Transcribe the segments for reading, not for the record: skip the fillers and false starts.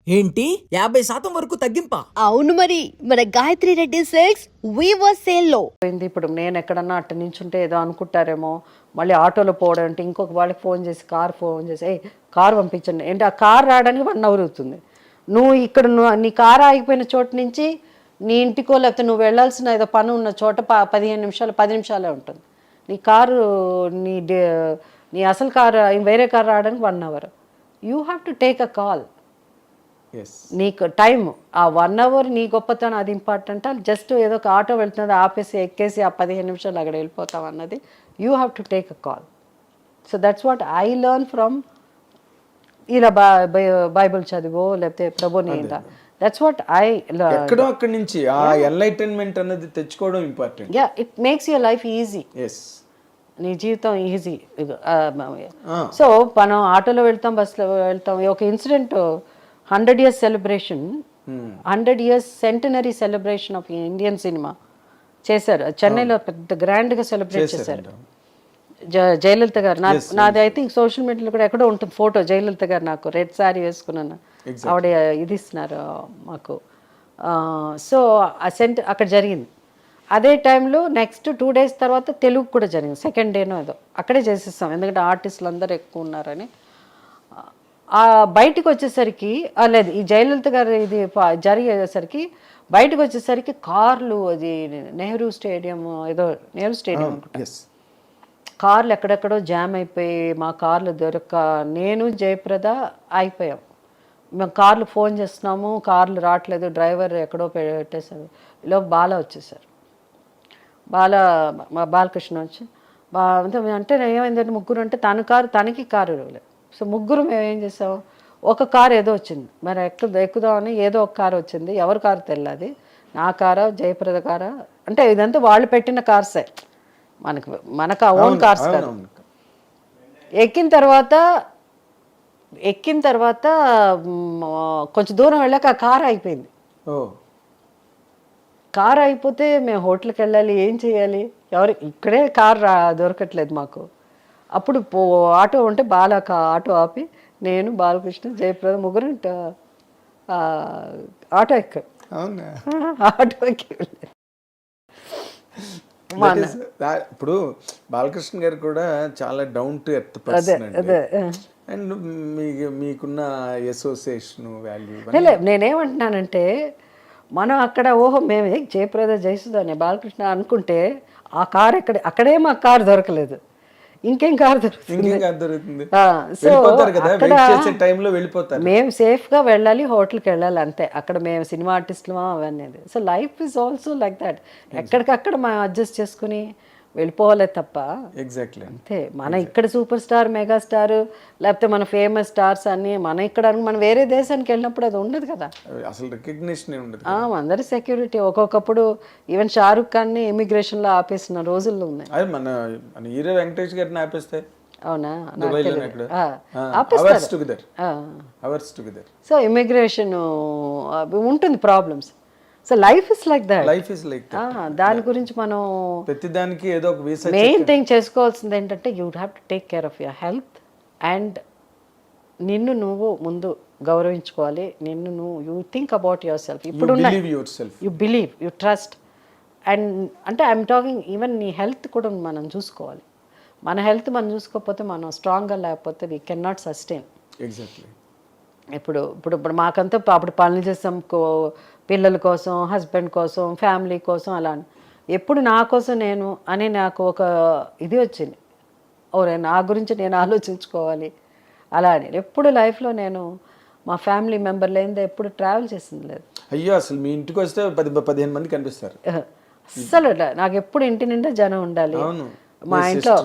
ఏంటి 50% వరకు తగ్గింపా? అవును మరి మన Gayathri Reddy silks weaver sale లో పోయింది. ఇప్పుడు నేను ఎక్కడన్నా అట్ట నించుంటే ఏదో అనుకుంటారేమో, మళ్ళీ ఆటోలో పోవడం అంటే ఇంకొక వాళ్ళకి ఫోన్ చేసి ఏ కార్ పంపించండి ఏంటి, ఆ కార్ రావడానికి 1 అవర్ అవుతుంది. నువ్వు నీ కార్ ఆగిపోయిన చోటు నుంచి నీ ఇంటికో లేకపోతే నువ్వు వెళ్ళాల్సిన ఏదో పని ఉన్న చోట 15 నిమిషాలు 10 నిమిషాలే ఉంటుంది. నీ కారు నీ నీ అసలు కారు వేరే కారు రావడానికి 1 hour. You have to take a call. నీకు టైం ఆ 1 అవర్ నీ గొప్పతనం అది ఇంపార్టెంట్. జస్ట్ ఏదో ఒక ఆటో వెళ్తున్నది ఆపేసి ఎక్కేసి ఆ 15 నిమిషాలు అక్కడ వెళ్ళిపోతాం అన్నది you have to take a call. So that's what I learn from. ఇలా బైబిల్ చదివో లేకపోతే ప్రభుని దట్స్ వాట్ ఐ లెర్న్. ఎక్కడో అక్కడి నుంచి ఆ ఎన్లైటన్మెంట్ అనేది తెచ్చుకోవడం important. Yeah, it makes your life easy. Yes, నీ జీవితం ఈజీ. సో మనం ఆటోలో వెళ్తాం, బస్సులో వెళ్తాం. ఒక incident 100 years celebration, 100 years centenary celebration of Indian cinema చేశారు చెన్నైలో. పెద్ద గ్రాండ్గా సెలబ్రేట్ చేశారు. జయలలిత గారు నాది ఐ థింక్ సోషల్ మీడియాలో కూడా ఎక్కడో ఉంటుంది ఫోటో. జయలలిత గారు నాకు రెడ్ శారీ వేసుకున్నాను, ఆవిడ ఇది ఇస్తున్నారు మాకు. సో ఆ అక్కడ జరిగింది. అదే టైంలో నెక్స్ట్ 2 days తర్వాత తెలుగు కూడా జరిగింది. సెకండ్ డేనో ఏదో అక్కడే చేసేస్తాం, ఎందుకంటే ఆర్టిస్టులు అందరూ ఎక్కువ ఉన్నారని. బయటకు వచ్చేసరికి లేదు, ఈ జయలలిత గారు ఇది జరిగేసరికి బయటకు వచ్చేసరికి కార్లు, అది నెహ్రూ స్టేడియం ఏదో నెహ్రూ స్టేడియం అనుకుంటా, కార్లు ఎక్కడెక్కడో జామ్ అయిపోయి మా కార్లు దొరక్క నేను జయప్రద అయిపోయాం. మేము కార్లు ఫోన్ చేస్తున్నాము, కార్లు రావట్లేదు, డ్రైవర్ ఎక్కడో పెట్టేశారు. ఇలా వచ్చేసారు. బాలకృష్ణ వచ్చి అంటే ఏమైందంటే ముగ్గురు అంటే తనకి కారు ఇవ్వలేదు. సో ముగ్గురు మేము ఏం చేసాం, ఒక కారు ఏదో వచ్చింది, మరి ఎక్కుదామని ఏదో ఒక కారు వచ్చింది. ఎవరి కారు తెలియదు, నా కారా జయప్రద కారా అంటే ఇదంతా వాళ్ళు పెట్టిన కార్సే, మనకు ఓన్ కార్స్ కాదు. ఎక్కిన తర్వాత కొంచెం దూరం వెళ్ళాక ఆ కారు అయిపోయింది. కారు అయిపోతే మేము హోటల్కి వెళ్ళాలి, ఏం చేయాలి, ఇక్కడే కారు దొరకట్లేదు మాకు. అప్పుడు ఆటో ఉంటే ఆటో ఆపి నేను బాలకృష్ణ జయప్రద ముగ్గురు ఆటో ఎక్కాం. ఆటో ఎక్కి ఇప్పుడు బాలకృష్ణ గారు కూడా చాలా down to earth person and మీకున్న అసోసియేషన్ వాల్యూ. నేనేమంటున్నానంటే మనం అక్కడ మేమే జయప్రద జయసుధ బాలకృష్ణ అనుకుంటే ఆ కారు అక్కడే మాకు కారు దొరకలేదు, ఇంకేం కారు దొరుకుతుంది. సో మేము సేఫ్గా వెళ్ళాలి, హోటల్కి వెళ్ళాలి, అంతే. అక్కడ మేము సినిమా ఆర్టిస్టులు అవన్నీ. So life is also like that. ఎక్కడికక్కడ మనం అడ్జస్ట్ చేసుకుని వెళ్ళిపోవాలే తప్ప. ఎగ్జాక్ట్లీ అంతే. మన ఇక్కడ సూపర్ స్టార్, మెగాస్టార్ లేకపోతే మన ఫేమస్ స్టార్స్ అన్ని మనం వేరే దేశానికి వెళ్ళినప్పుడు అది ఉండదు కదా, అసలు రికగ్నిషన్ ఉండదు. అందరి సెక్యూరిటీ. ఒక్కొక్కప్పుడు ఈవెన్ షారుఖ్ ఖాన్ ని ఇమిగ్రేషన్ లో ఆపేసిన రోజుల్లో ఉన్నాయి. మన హీరో వెంకటేష్ గారిని ఆపేస్తే అవునా, సో ఇమిగ్రేషన్ ఉంటుంది, problems. So life is like that. దాని గురించి మనం ప్రతిదానికి ఏదో ఒక మెయిన్ థింగ్ చేసుకోవాల్సింది ఏంటంటే you have to take care of your health and నిన్ను నువ్వు ముందు గౌరవించుకోవాలి. You think about yourself. ఇప్పుడు you believe, you trust. And అంటే ఐఎమ్ టాకింగ్ ఈవెన్ నీ హెల్త్ కూడా మనం చూసుకోవాలి. మన హెల్త్ మనం చూసుకోకపోతే, మనం స్ట్రాంగ్గా లేకపోతే we can not sustain. Exactly. ఇప్పుడు మాకంతా అప్పుడు పనులు చేస్తాం పిల్లల కోసం, హస్బెండ్ కోసం, ఫ్యామిలీ కోసం. అలా ఎప్పుడు నా కోసం నేను అని నాకు ఒక ఇది వచ్చింది, నా గురించి నేను ఆలోచించుకోవాలి అలా అని. ఎప్పుడు లైఫ్లో నేను మా ఫ్యామిలీ మెంబర్ లేనిదే ఎప్పుడు ట్రావెల్ చేసింది లేదు. అయ్యో, అసలు మీ ఇంటికి వస్తే 10-15 మంది కనిపిస్తారు. అస్సలు నాకు ఎప్పుడు ఇంటి నిండా జనం ఉండాలి. మా ఇంట్లో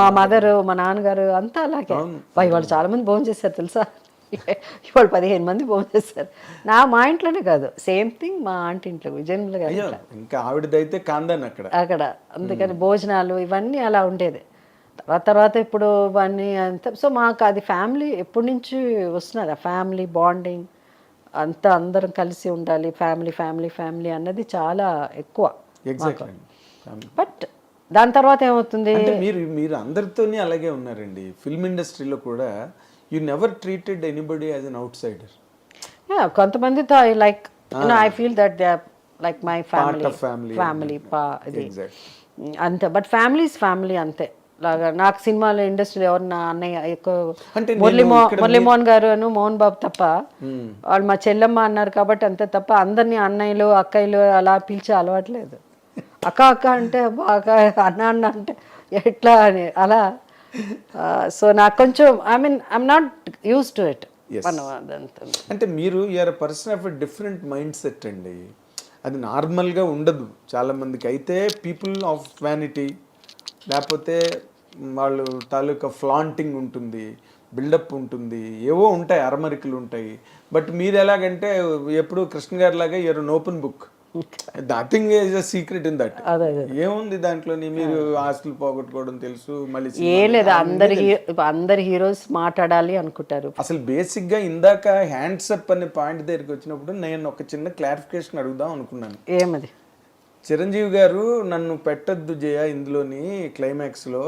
మా మదరు, మా నాన్నగారు అంతా అలాగే. వాళ్ళు చాలా మంది భోజనం చేశారు తెలుసా, ఇవాళ 15 మంది భోజనం చేస్తారు. మా ఇంట్లోనే కాదు, సేమ్ థింగ్ మా ఆంటీ ఇంట్లో, విజయన్ల గారు ఇంకా ఆవిడదైతే కాందాన్ అక్కడ. అందుకని భోజనాలు ఇవన్నీ అలా ఉండేది. తర్వాత ఇప్పుడు ఇవన్నీ అంతా. సో మాకు అది ఫ్యామిలీ ఎప్పటి నుంచి వస్తున్నది, ఆ ఫ్యామిలీ బాండింగ్ అంతా, అందరం కలిసి ఉండాలి, ఫ్యామిలీ ఫ్యామిలీ ఫ్యామిలీ అన్నది చాలా ఎక్కువ. బట్ దాని తర్వాత ఏమవుతుంది, మీరు అందరితోనే అలాగే ఉన్నారండి. ఫిల్మ్ ఇండస్ట్రీలో కూడా you never treated anybody as an outsider. కొంతమందితో I like I feel that they are like my family of family. Family ఇది Exactly. అంతే. బట్ ఫ్యామిలీ అంతే లాగా. నాకు సినిమాలో ఇండస్ట్రీలో ఎవరు నా అన్నయ్య ఎక్కువ అంటే నేను మురళీమోహన్ గారు మోహన్ బాబు తప్ప, వాళ్ళు మా చెల్లెమ్మ అన్నారు కాబట్టి అంతే తప్ప అందరినీ అన్నయ్యలు అక్కయ్యలు అలా పిలిచే అలవాట్లేదు. అక్క అంటే బాగా అన్న అంటే ఎట్లా అని అలా. సో నాకు కొంచెం I'm not used to it. అంటే మీరు you're person of different mindset అండి. అది నార్మల్గా ఉండదు చాలా మందికి. అయితే పీపుల్ ఆఫ్ వ్యానిటీ, లేకపోతే వాళ్ళు తాలూకా ఫ్లాంటింగ్ ఉంటుంది, బిల్డప్ ఉంటుంది, ఏవో ఉంటాయి, అరమరికలు ఉంటాయి. బట్ మీరు ఎలాగంటే ఎప్పుడు కృష్ణ గారి లాగా you're an open book. Nothing is a secret in that. ఏముంది దాంట్లో? మీరు ఆస్తులు పోగొట్టుకోవడం తెలుసు, మళ్ళీ ఏం లేదు. అందరి హీరోస్ మాట్లాడాలి అనుకుంటారు. అసలు బేసిక్ గా ఇందాక హ్యాండ్స్ అప్ అనే పాయింట్ దగ్గరికి వచ్చినప్పుడు నేను ఒక చిన్న క్లారిఫికేషన్ అడుగుదాం అనుకున్నాను. ఏమది? చిరంజీవి గారు నన్ను పెట్టద్దు జయ ఇందులోని క్లైమాక్స్లో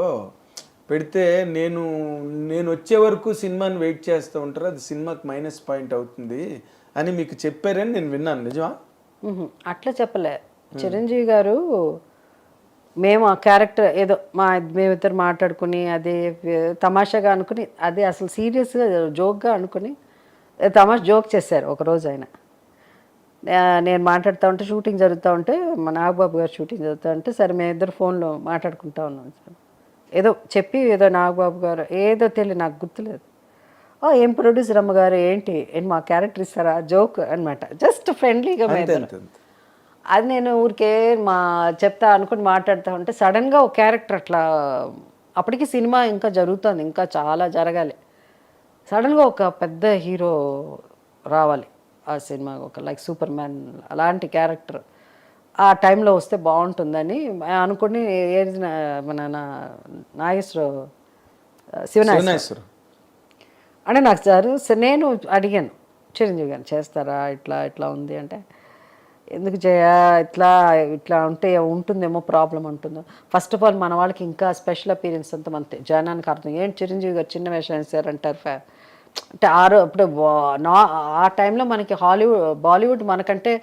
పెడితే నేను వచ్చే వరకు సినిమాని వెయిట్ చేస్తూ ఉంటారు, అది సినిమాకి మైనస్ పాయింట్ అవుతుంది అని మీకు చెప్పారని నేను విన్నాను. నిజమా? అట్లా చెప్పలే చిరంజీవి గారు. మేము ఆ క్యారెక్టర్ ఏదో మేమిద్దరు మాట్లాడుకుని అదే తమాషాగా అనుకుని, అదే అసలు సీరియస్గా జోక్గా అనుకుని జోక్ చేశారు ఒకరోజు ఆయన. నేను మాట్లాడుతూ ఉంటే, షూటింగ్ జరుగుతూ ఉంటే, మా నాగబాబు గారు షూటింగ్ జరుగుతూ ఉంటే, సరే మేమిద్దరు ఫోన్లో మాట్లాడుకుంటా ఉన్నాం సార్. ఏదో చెప్పి ఏదో నాగబాబు గారు ఏదో తెలియదు, నాకు గుర్తులేదు. ఏం ప్రొడ్యూసర్ అమ్మగారు ఏంటి మా క్యారెక్టర్ ఇస్తారా జోక్ అనమాట, జస్ట్ ఫ్రెండ్లీగా. అది నేను ఊరికే చెప్తా అనుకుని మాట్లాడుతూ ఉంటే సడన్గా ఒక క్యారెక్టర్ అట్లా, అప్పటికి సినిమా ఇంకా జరుగుతుంది, ఇంకా చాలా జరగాలి. సడన్గా ఒక పెద్ద హీరో రావాలి ఆ సినిమా, ఒక లైక్ సూపర్ మ్యాన్ అలాంటి క్యారెక్టర్ ఆ టైంలో వస్తే బాగుంటుందని అనుకుని మన నాగేశ్వరరావు శివనాగేశ్వరరావు అంటే నాకు సార్ నేను అడిగాను చిరంజీవి గారిని, చేస్తారా ఇట్లా ఉంది అంటే, ఎందుకు ఇట్లా ఉంటే ఉంటుందేమో ప్రాబ్లం ఉంటుందో. ఫస్ట్ ఆఫ్ ఆల్ మన వాళ్ళకి ఇంకా స్పెషల్ అపీరియన్స్ అంతా అంతే, జనానికి అర్థం ఏంటి చిరంజీవి గారు చిన్న వేషం వేసారంటారు. అంటే అప్పుడు ఆ టైంలో మనకి బాలీవుడ్ మనకంటే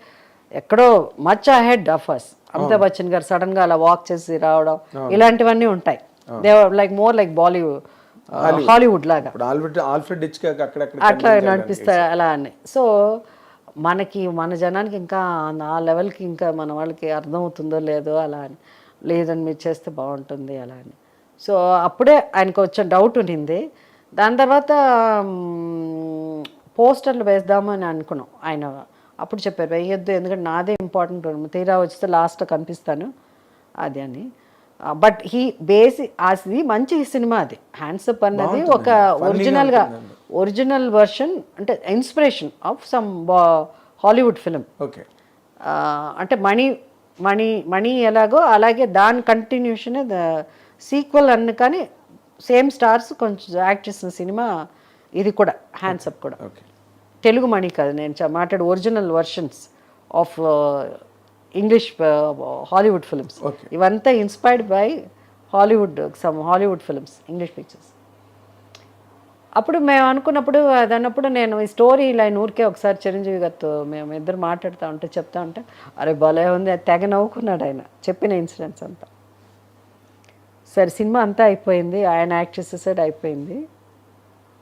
ఎక్కడో much ahead of us. Amitabh Bachchan గారు సడన్గా అలా వాక్ చేసి రావడం ఇలాంటివన్నీ ఉంటాయి. They like more like Hollywood లాగా అట్లా నడిపిస్తారు అలా అని. సో మన జనానికి ఇంకా ఆ లెవెల్కి ఇంకా మన వాళ్ళకి అర్థమవుతుందో లేదో అలా అని, లేదని మీరు చేస్తే బాగుంటుంది అలా అని. సో అప్పుడే ఆయనకు వచ్చిన డౌట్ ఉండింది. దాని తర్వాత పోస్టర్లు వేద్దామని అనుకున్నాం. ఆయన అప్పుడు చెప్పారు వేయొద్దు, ఎందుకంటే నాదే ఇంపార్టెంట్, తీరా వచ్చితే లాస్ట్లో కనిపిస్తాను అది అని. బట్ అది మంచి సినిమా. అది హ్యాండ్సప్ అన్నది ఒక ఒరిజినల్ వర్షన్, అంటే inspiration of some Hollywood film. అంటే మణి ఎలాగో అలాగే దాని కంటిన్యూషన్ సీక్వెల్ అన్న, కానీ సేమ్ స్టార్స్ కొంచెం యాక్ట్ చేసిన సినిమా ఇది కూడా, హ్యాండ్సప్ కూడా. తెలుగు మణి కాదు నేను మాట్లాడే original versions of English Hollywood films. ఇవంతా inspired by Hollywood films, English pictures. అప్పుడు మేము అనుకున్నప్పుడు అదన్నప్పుడు నేను ఈ స్టోరీ లైన్ ఊరికే ఒకసారి చిరంజీవి గారితో మేము ఇద్దరు చెప్తా ఉంటే అరే భలే ఉంది, అది తెగ నవ్వుకున్నాడు ఆయన చెప్పిన ఇన్సిడెంట్స్ అంతా. సరే సినిమా అంతా అయిపోయింది, ఆయన యాక్ట్ చేసేసాడు, అయిపోయింది.